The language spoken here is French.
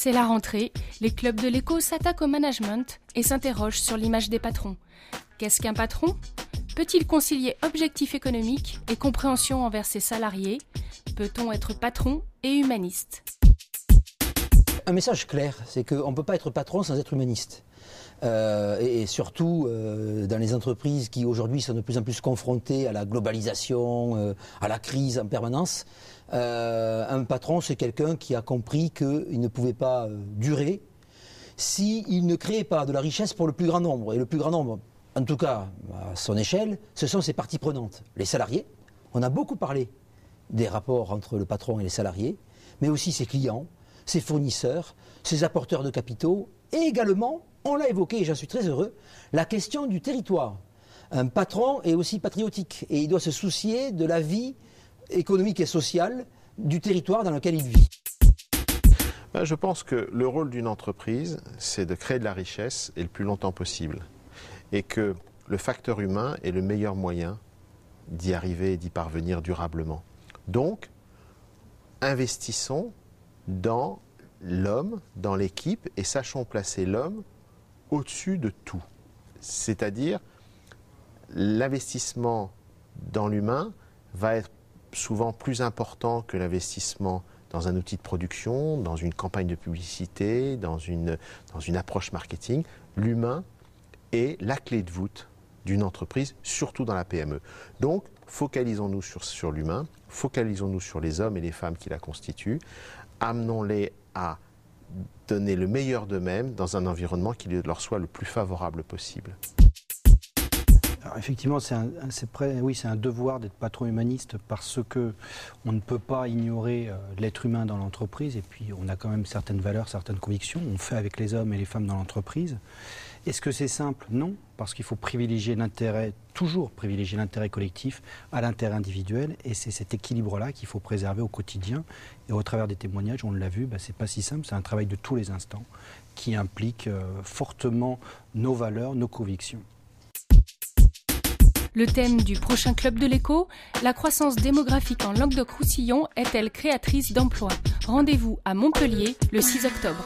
C'est la rentrée, les clubs de l'écho s'attaquent au management et s'interrogent sur l'image des patrons. Qu'est-ce qu'un patron ? Peut-il concilier objectifs économiques et compréhension envers ses salariés ? Peut-on être patron et humaniste ? Un message clair, c'est qu'on ne peut pas être patron sans être humaniste. Et surtout dans les entreprises qui aujourd'hui sont de plus en plus confrontées à la globalisation, à la crise en permanence. Un patron, c'est quelqu'un qui a compris qu'il ne pouvait pas durer s'il ne créait pas de la richesse pour le plus grand nombre. Et le plus grand nombre, en tout cas à son échelle, ce sont ses parties prenantes. Les salariés, on a beaucoup parlé des rapports entre le patron et les salariés, mais aussi ses clients, ses fournisseurs, ses apporteurs de capitaux, et également, on l'a évoqué et j'en suis très heureux, la question du territoire. Un patron est aussi patriotique et il doit se soucier de la vie économique et sociale du territoire dans lequel il vit. Je pense que le rôle d'une entreprise, c'est de créer de la richesse et le plus longtemps possible. Et que le facteur humain est le meilleur moyen d'y arriver et d'y parvenir durablement. Donc, investissons dans l'homme, dans l'équipe, et sachons placer l'homme au-dessus de tout. C'est-à-dire, l'investissement dans l'humain va être souvent plus important que l'investissement dans un outil de production, dans une campagne de publicité, dans une approche marketing. L'humain est la clé de voûte d'une entreprise, surtout dans la PME. Donc, focalisons-nous sur l'humain, focalisons-nous sur les hommes et les femmes qui la constituent, amenons-les à donner le meilleur d'eux-mêmes dans un environnement qui leur soit le plus favorable possible. Alors effectivement, c'est un devoir d'être patron humaniste parce que on ne peut pas ignorer l'être humain dans l'entreprise et puis on a quand même certaines valeurs, certaines convictions. On fait avec les hommes et les femmes dans l'entreprise. Est-ce que c'est simple ? Non, parce qu'il faut toujours privilégier l'intérêt collectif à l'intérêt individuel et c'est cet équilibre-là qu'il faut préserver au quotidien. Et au travers des témoignages, on l'a vu, c'est pas si simple, c'est un travail de tous les instants qui implique fortement nos valeurs, nos convictions. Le thème du prochain Club de l'écho, la croissance démographique en Languedoc-Roussillon est-elle créatrice d'emplois ? Rendez-vous à Montpellier le 6 octobre.